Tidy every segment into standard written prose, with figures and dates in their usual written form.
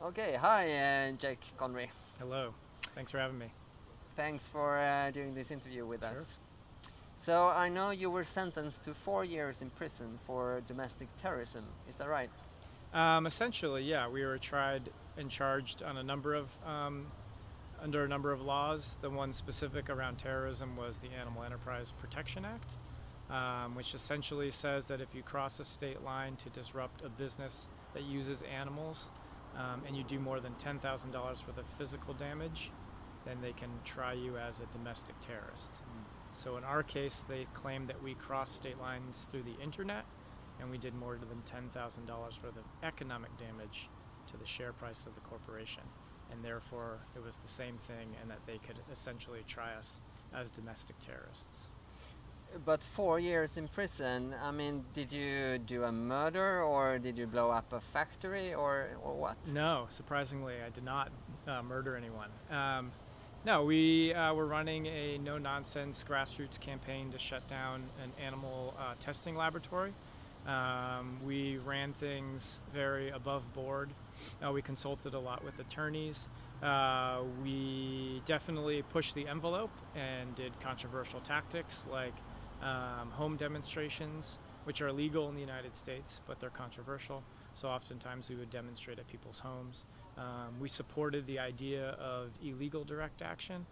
Okay, hi, Jake Conroy. Hello. Thanks for having me. Thanks for doing this interview with Sure. us. So I know you were sentenced to 4 years in prison for domestic terrorism. Is that right? Essentially, yeah, we were tried and charged on a number of under a number of laws. The one specific around terrorism was the Animal Enterprise Protection Act, which essentially says that if you cross a state line to disrupt a business that uses animals, and you do more than $10,000 worth of physical damage, then they can try you as a domestic terrorist. So in our case, they claimed that we crossed state lines through the internet, and we did more than $10,000 worth of economic damage to the share price of the corporation. And therefore, it was the same thing, and that they could essentially try us as domestic terrorists. But 4 years in prison, I mean, did you do a murder or did you blow up a factory or what? No, surprisingly, I did not murder anyone. No, we were running a no-nonsense grassroots campaign to shut down an animal testing laboratory. We ran things very above board. We consulted a lot with attorneys. We definitely pushed the envelope and did controversial tactics like home demonstrations, which are legal in the United States, but they're controversial. So oftentimes we would demonstrate at people's homes. We supported the idea of illegal direct action,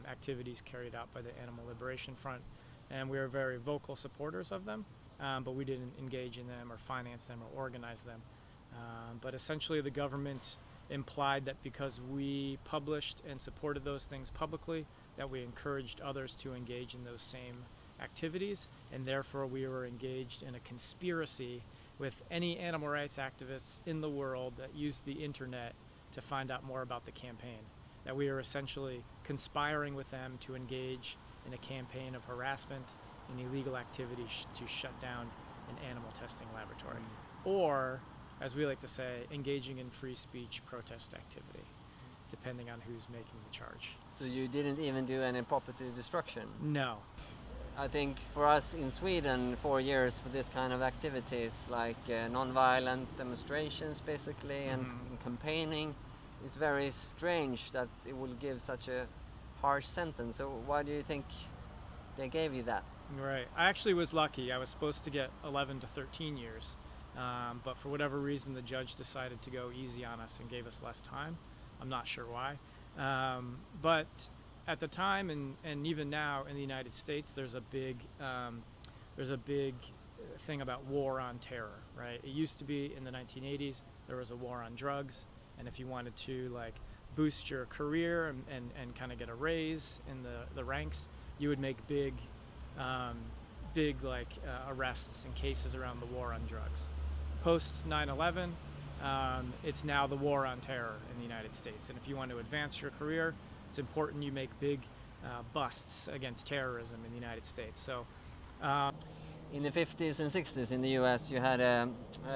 activities carried out by the Animal Liberation Front, and we were very vocal supporters of them, but we didn't engage in them or finance them or organize them. But essentially the government implied that because we published and supported those things publicly, that we encouraged others to engage in those same activities, and therefore we were engaged in a conspiracy with any animal rights activists in the world that used the internet to find out more about the campaign. That we were essentially conspiring with them to engage in a campaign of harassment and illegal activities to shut down an animal testing laboratory. Or, as we like to say, engaging in free speech protest activity, depending on who's making the charge. So you didn't even do any property destruction? No. I think for us in Sweden, 4 years for this kind of activities, like non-violent demonstrations basically, and campaigning, is very strange that it will give such a harsh sentence. So why do you think they gave you that? Right. I actually was lucky. I was supposed to get 11 to 13 years, but for whatever reason the judge decided to go easy on us and gave us less time. I'm not sure why. But at the time and even now in the United States, there's a big thing about war on terror, right? It used to be in the 1980s there was a war on drugs, and if you wanted to boost your career and kind of get a raise in the ranks, you would make big arrests and cases around the war on drugs. Post 9/11, it's now the war on terror in the United States, and if you want to advance your career, it's important you make big busts against terrorism in the United States. So, in the 50s and 60s in the US, you had a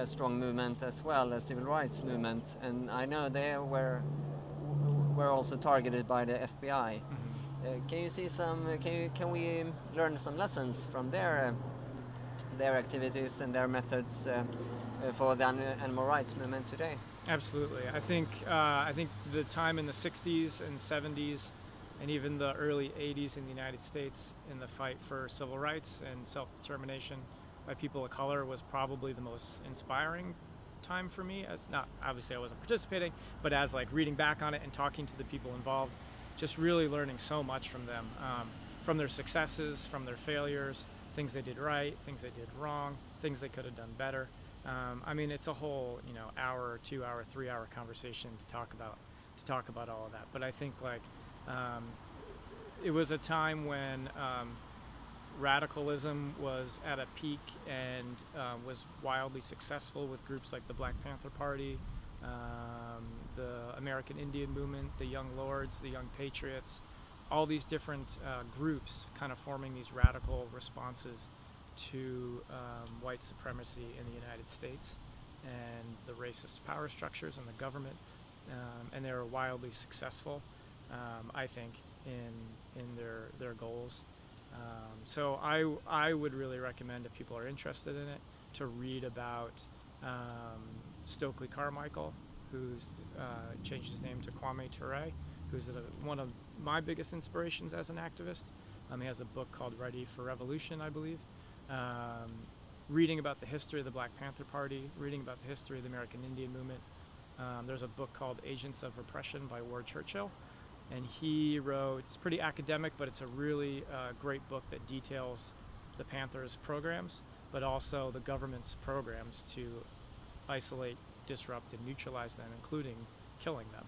strong movement as well, a civil rights movement, and I know they were also targeted by the FBI. Can you see some? Can we learn some lessons from their activities and their methods for the animal rights movement today? Absolutely. I think the time in the 60s and 70s and even the early 80s in the United States in the fight for civil rights and self-determination by people of color was probably the most inspiring time for me. As not obviously I wasn't participating, but as reading back on it and talking to the people involved, just really learning so much from them, from their successes, from their failures, things they did right, things they did wrong, things they could have done better. I mean, it's a whole, hour, 2 hour, 3 hour conversation to talk about all of that. But I think it was a time when radicalism was at a peak and was wildly successful with groups like the Black Panther Party, the American Indian Movement, the Young Lords, the Young Patriots, all these different groups kind of forming these radical responses to white supremacy in the United States and the racist power structures in the government, and they were wildly successful, I think, in their goals. So I would really recommend, if people are interested in it, to read about Stokely Carmichael, who's changed his name to Kwame Ture, who's one of my biggest inspirations as an activist. He has a book called Ready for Revolution, I believe. Reading about the history of the Black Panther Party, reading about the history of the American Indian movement. There's a book called Agents of Repression by Ward Churchill, and he wrote, it's pretty academic, but it's a really great book that details the Panthers' programs, but also the government's programs to isolate, disrupt, and neutralize them, including killing them.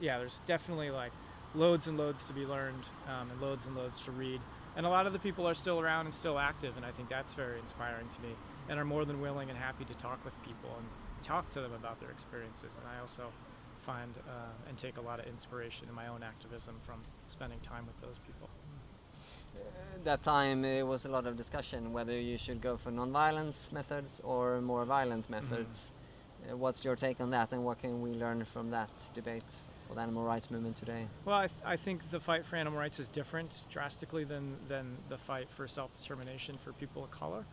Yeah, there's definitely like loads and loads to be learned, and loads to read. And a lot of the people are still around and still active, and I think that's very inspiring to me, and are more than willing and happy to talk with people and talk to them about their experiences. And I also find and take a lot of inspiration in my own activism from spending time with those people. That time it was a lot of discussion whether you should go for non-violence methods or more violent methods. What's your take on that, and what can we learn from that debate for the animal rights movement today? Well, I think the fight for animal rights is different drastically than the fight for self-determination for people of color.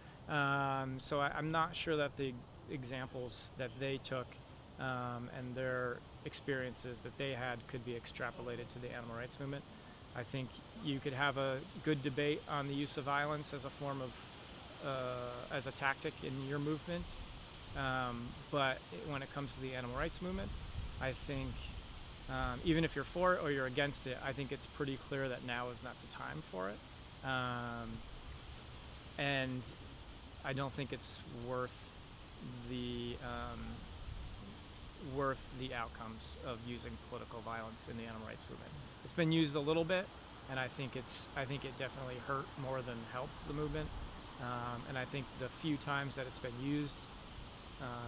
So I'm not sure that the examples that they took and their experiences that they had could be extrapolated to the animal rights movement. I think you could have a good debate on the use of violence as a form of, as a tactic in your movement. But when it comes to the animal rights movement, I think even if you're for it or you're against it, I think it's pretty clear that now is not the time for it. And I don't think it's worth the outcomes of using political violence in the animal rights movement. It's been used a little bit, and I think it definitely hurt more than helped the movement. And I think the few times that it's been used,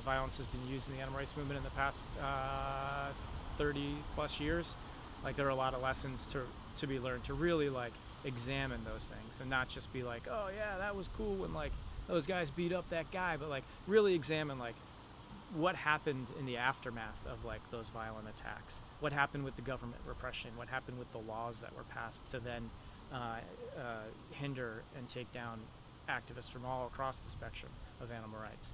violence has been used in the animal rights movement in the past 30 plus years. Like, there are a lot of lessons to be learned to really like examine those things and not just be like, oh yeah, that was cool when like those guys beat up that guy, but like really examine like what happened in the aftermath of like those violent attacks. What happened with the government repression? What happened with the laws that were passed to then hinder and take down activists from all across the spectrum of animal rights?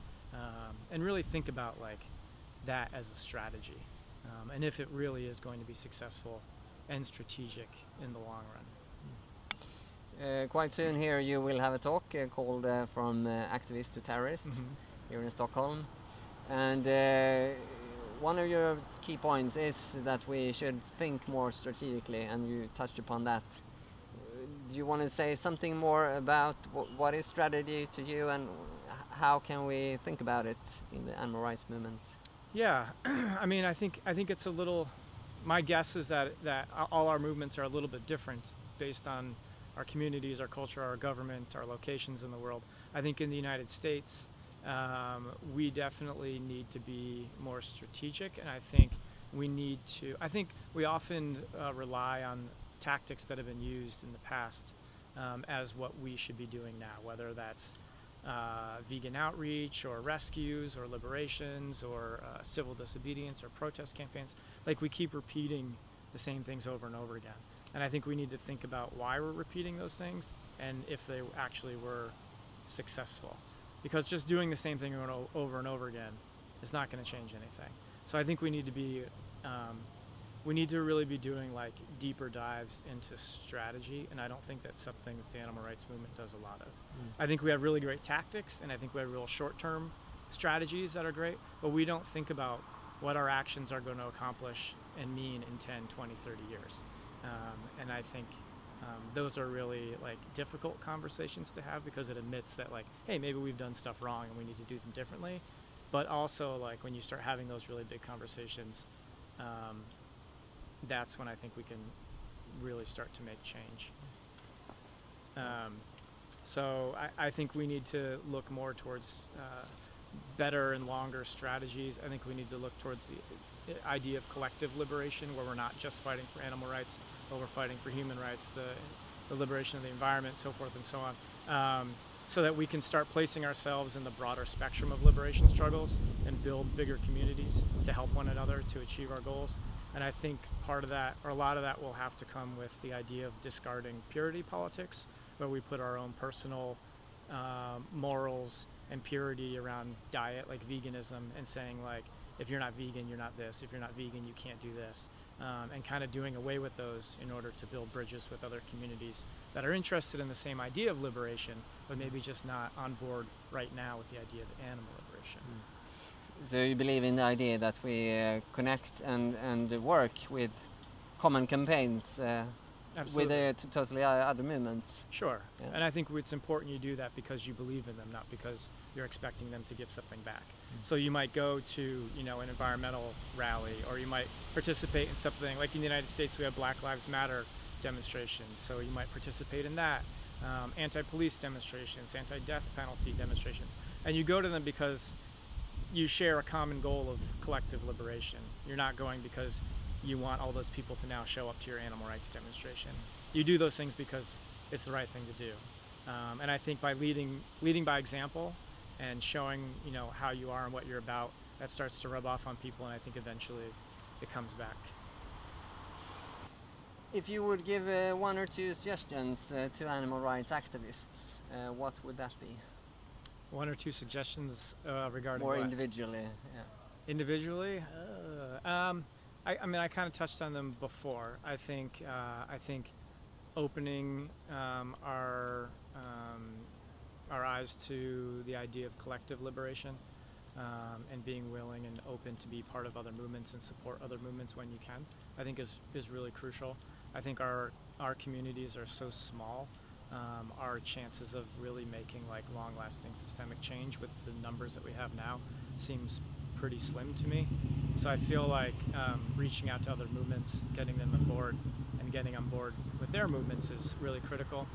And really think about like that as a strategy, and if it really is going to be successful and strategic in the long run. Quite soon here you will have a talk called From Activist to Terrorist here in Stockholm. And one of your key points is that we should think more strategically, and you touched upon that. Do you want to say something more about what is strategy to you, and how can we think about it in the animal rights movement? Yeah, I mean, I think it's a little. My guess is that all our movements are a little bit different based on our communities, our culture, our government, our locations in the world. I think in the United States, we definitely need to be more strategic, and I think we often rely on tactics that have been used in the past as what we should be doing now, whether that's vegan outreach or rescues or liberations or civil disobedience or protest campaigns. Like, we keep repeating the same things over and over again. And I think we need to think about why we're repeating those things and if they actually were successful. Because just doing the same thing over and over again is not going to change anything. So I think we need to really be doing like deeper dives into strategy, and I don't think that's something that the animal rights movement does a lot of. I think we have really great tactics, and I think we have real short-term strategies that are great, but we don't think about what our actions are going to accomplish and mean in 10, 20, 30 years. And I think those are really like difficult conversations to have, because it admits that like, hey, maybe we've done stuff wrong and we need to do them differently. But also, like, when you start having those really big conversations, that's when I think we can really start to make change. So I think we need to look more towards better and longer strategies. I think we need to look towards the idea of collective liberation, where we're not just fighting for animal rights, but we're fighting for human rights, the liberation of the environment, so forth and so on, so that we can start placing ourselves in the broader spectrum of liberation struggles and build bigger communities to help one another to achieve our goals. And I think part of that, or a lot of that, will have to come with the idea of discarding purity politics, where we put our own personal morals and purity around diet, like veganism, and saying like, if you're not vegan, you're not this. If you're not vegan, you can't do this. And kind of doing away with those in order to build bridges with other communities that are interested in the same idea of liberation, but maybe just not on board right now with the idea of animal liberation. So you believe in the idea that we connect and work with common campaigns with totally other movements? Sure. Yeah. And I think it's important you do that because you believe in them, not because you're expecting them to give something back. So you might go to, an environmental rally, or you might participate in something like in the United States we have Black Lives Matter demonstrations, so you might participate in that, anti-police demonstrations, anti-death penalty demonstrations, and you go to them because you share a common goal of collective liberation. You're not going because you want all those people to now show up to your animal rights demonstration. You do those things because it's the right thing to do. And I think by leading by example and showing, how you are and what you're about, that starts to rub off on people, and I think eventually it comes back. If you would give 1 or 2 suggestions to animal rights activists, what would that be? 1 or 2 suggestions regarding More what? individually, yeah. Individually? I kind of touched on them before. I think opening our eyes to the idea of collective liberation, and being willing and open to be part of other movements and support other movements when you can, I think is really crucial. I think our communities are so small. Our chances of really making like long-lasting systemic change with the numbers that we have now seems pretty slim to me. So I feel like reaching out to other movements, getting them on board, and getting on board with their movements is really critical.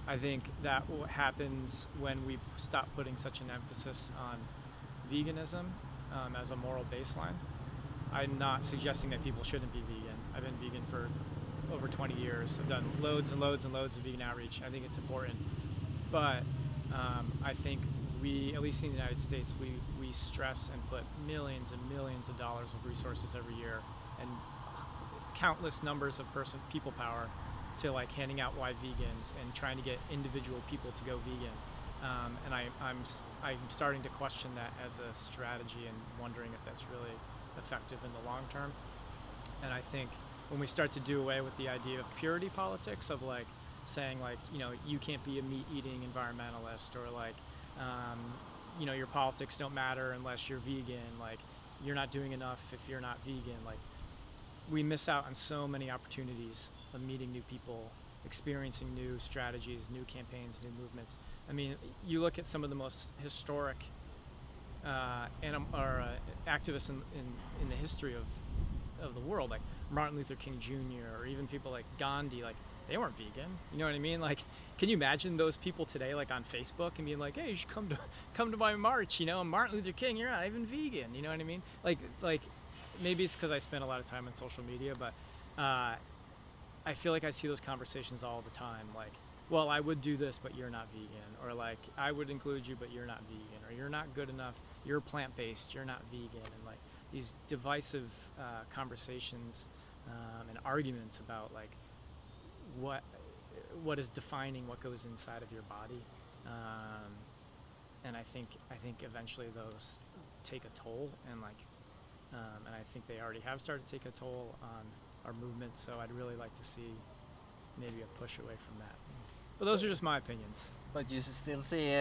I think that happens when we stop putting such an emphasis on veganism as a moral baseline. I'm not suggesting that people shouldn't be vegan. I've been vegan for over 20 years. I've done loads and loads and loads of vegan outreach. I think it's important. But I think we, at least in the United States, we stress and put millions and millions of dollars of resources every year and countless numbers of people power to like handing out why vegans and trying to get individual people to go vegan. And I'm starting to question that as a strategy and wondering if that's really effective in the long term. And I think when we start to do away with the idea of purity politics of like saying like, you can't be a meat-eating environmentalist, or like, your politics don't matter unless you're vegan, like you're not doing enough if you're not vegan, like we miss out on so many opportunities of meeting new people, experiencing new strategies, new campaigns, new movements. I mean, you look at some of the most historic activists in the history of the world, like Martin Luther King Jr., or even people like Gandhi, like they weren't vegan. You know what I mean? Like, can you imagine those people today, like on Facebook, and being like, "Hey, you should come to my march," Martin Luther King, you're not even vegan. You know what I mean? Like maybe it's because I spend a lot of time on social media, but I feel like I see those conversations all the time. Like, well, I would do this, but you're not vegan, or like I would include you, but you're not vegan, or you're not good enough. You're plant-based. You're not vegan, and like these divisive conversations and arguments about like what is defining what goes inside of your body, and I think eventually those take a toll, and and I think they already have started to take a toll on our movement. So I'd really like to see maybe a push away from that. But those are just my opinions. But you still see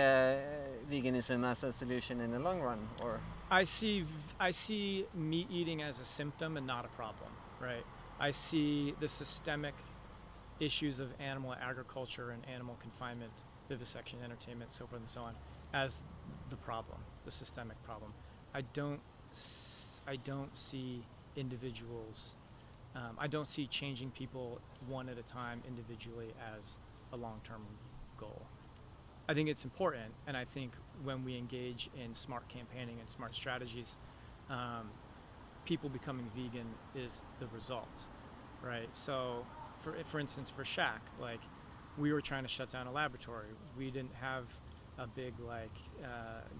veganism as a solution in the long run, or? I see meat eating as a symptom and not a problem, right? I see the systemic issues of animal agriculture and animal confinement, vivisection, entertainment, so forth and so on, as the problem, the systemic problem. I don't see individuals. I don't see changing people one at a time individually as a long-term goal. I think it's important, and I think when we engage in smart campaigning and smart strategies, people becoming vegan is the result, right? So, for instance, for Shack, like we were trying to shut down a laboratory. We didn't have a big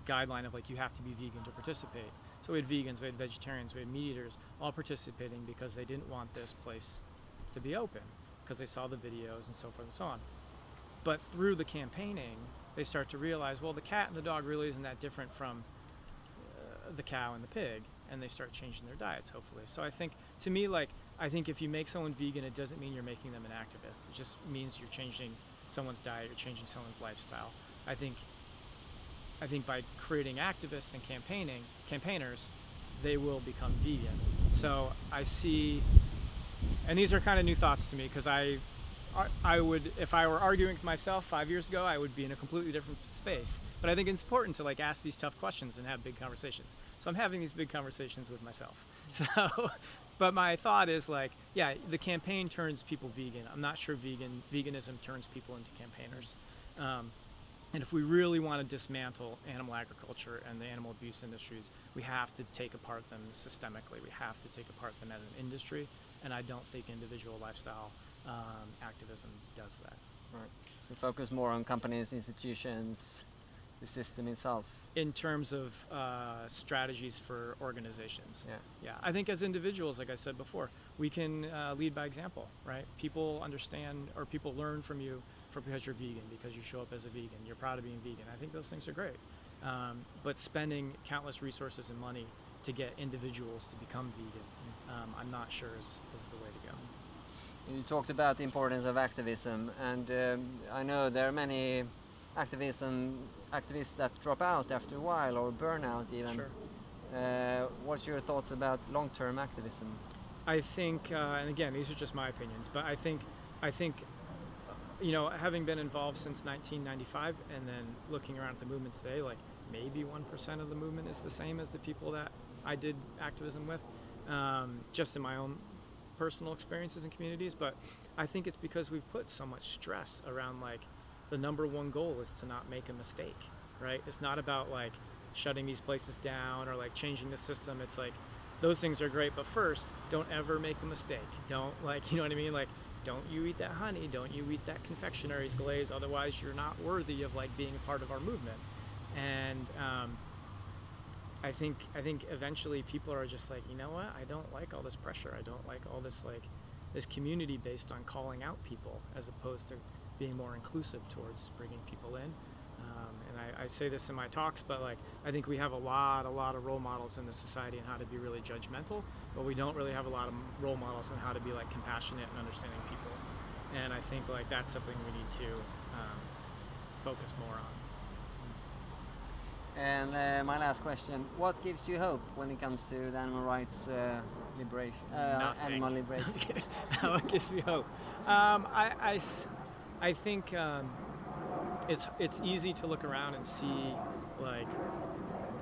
guideline of like you have to be vegan to participate. So we had vegans, we had vegetarians, we had meat eaters, all participating because they didn't want this place to be open, because they saw the videos and so forth and so on. But through the campaigning they start to realize, well, the cat and the dog really isn't that different from the cow and the pig, and they start changing their diets, hopefully. So I think, to me, like, I think if you make someone vegan, it doesn't mean you're making them an activist. It just means you're changing someone's diet, you're changing someone's lifestyle. I think by creating activists and campaigners, they will become vegan. So I see, and these are kind of new thoughts to me, because I would, if I were arguing with myself 5 years ago, I would be in a completely different space. But I think it's important to like ask these tough questions and have big conversations. So I'm having these big conversations with myself. So, but my thought is like, yeah, the campaign turns people vegan. I'm not sure veganism turns people into campaigners. And if we really want to dismantle animal agriculture and the animal abuse industries, we have to take apart them systemically. We have to take apart them as an industry. And I don't think individual lifestyle activism does that. Right. So focus more on companies, institutions, the system itself. In terms of strategies for organizations. Yeah. Yeah. I think as individuals, like I said before, we can lead by example, right? People understand, or people learn from you because you're vegan, because you show up as a vegan, you're proud of being vegan. I think those things are great. But spending countless resources and money to get individuals to become vegan, I'm not sure is the way to go. You talked about the importance of activism, and I know there are many activists that drop out after a while, or burn out even. Sure. What's your thoughts about long-term activism? I think, and again, these are just my opinions, but I think, you know, having been involved since 1995 and then looking around at the movement today, like maybe 1% of the movement is the same as the people that I did activism with, just in my own personal experiences and communities. But I think it's because we've put so much stress around, like, the number one goal is to not make a mistake, right? It's not about like shutting these places down or like changing the system. It's like, those things are great, but first, don't ever make a mistake. Don't, like, you know what I mean? Like, don't you eat that honey, don't you eat that confectionary's glaze, otherwise you're not worthy of like being a part of our movement. And I think eventually people are just like, you know what, I don't like all this pressure, I don't like all this, like, this community based on calling out people as opposed to being more inclusive towards bringing people in. And I say this in my talks, but like, I think we have a lot of role models in the society on how to be really judgmental, but we don't really have a lot of role models on how to be like compassionate and understanding people. And I think like that's something we need to focus more on. And my last question, what gives you hope when it comes to the animal rights liberation? Animal liberation. What gives me hope? I think it's easy to look around and see like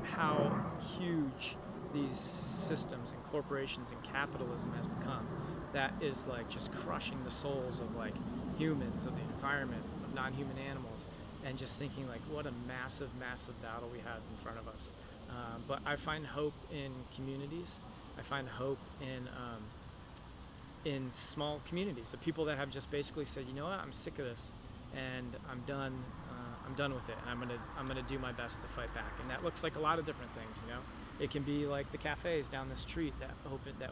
how huge these systems and corporations and capitalism has become. That is like just crushing the souls of like humans, of the environment, of non-human animals, and just thinking like what a massive battle we have in front of us. But I find hope in communities. I find hope in small communities, of people that have just basically said, you know what, I'm sick of this, and I'm done with it, and I'm gonna do my best to fight back. And that looks like a lot of different things, you know. It can be like the cafes down the street that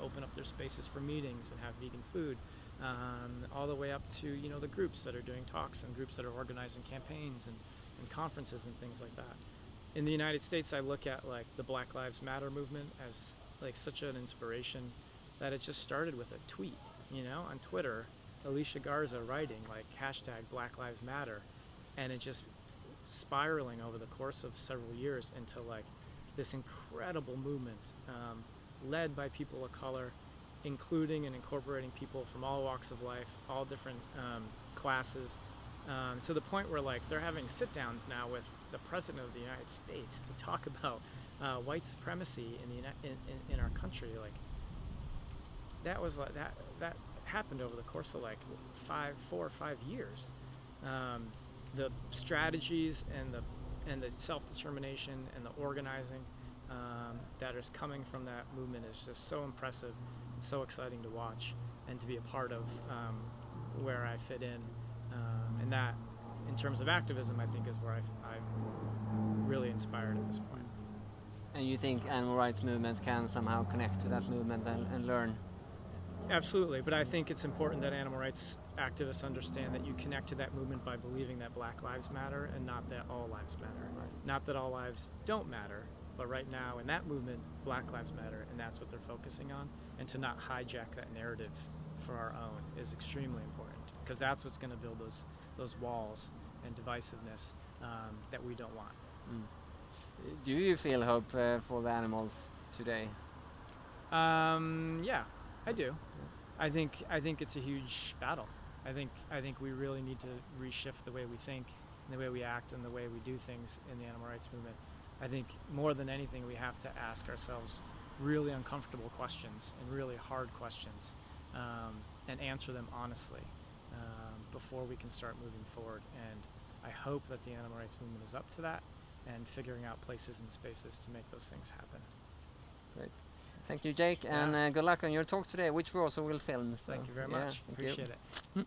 open up their spaces for meetings and have vegan food, all the way up to, you know, the groups that are doing talks and groups that are organizing campaigns and conferences and things like that. In the United States, I look at like the Black Lives Matter movement as like such an inspiration that it just started with a tweet, you know, on Twitter, Alicia Garza writing like #BlackLivesMatter, and it just spiraling over the course of several years into like this incredible movement, led by people of color, including and incorporating people from all walks of life, all different classes, to the point where like they're having sit-downs now with the President of the United States to talk about white supremacy in our country. Like, that was like that happened over the course of like 4 or 5 years. The strategies and the self-determination and the organizing that is coming from that movement is just so impressive and so exciting to watch and to be a part of, where I fit in. And that, in terms of activism, I think is where I'm really inspired at this point. And you think animal rights movement can somehow connect to that movement and learn? Absolutely, but I think it's important that animal rights activists understand that you connect to that movement by believing that Black lives matter and not that all lives matter. Right. Not that all lives don't matter, but right now in that movement, Black lives matter, and that's what they're focusing on. And to not hijack that narrative for our own is extremely important, because that's what's going to build those walls and divisiveness that we don't want. Do you feel hope for the animals today? Yeah, I do. I think it's a huge battle. I think we really need to reshift the way we think and the way we act and the way we do things in the animal rights movement. I think more than anything we have to ask ourselves really uncomfortable questions and really hard questions and answer them honestly before we can start moving forward. And I hope that the animal rights movement is up to that and figuring out places and spaces to make those things happen. Great. Thank you, Jake, and good luck on your talk today, which we also will film. So Thank you very much. thank you. Appreciate it.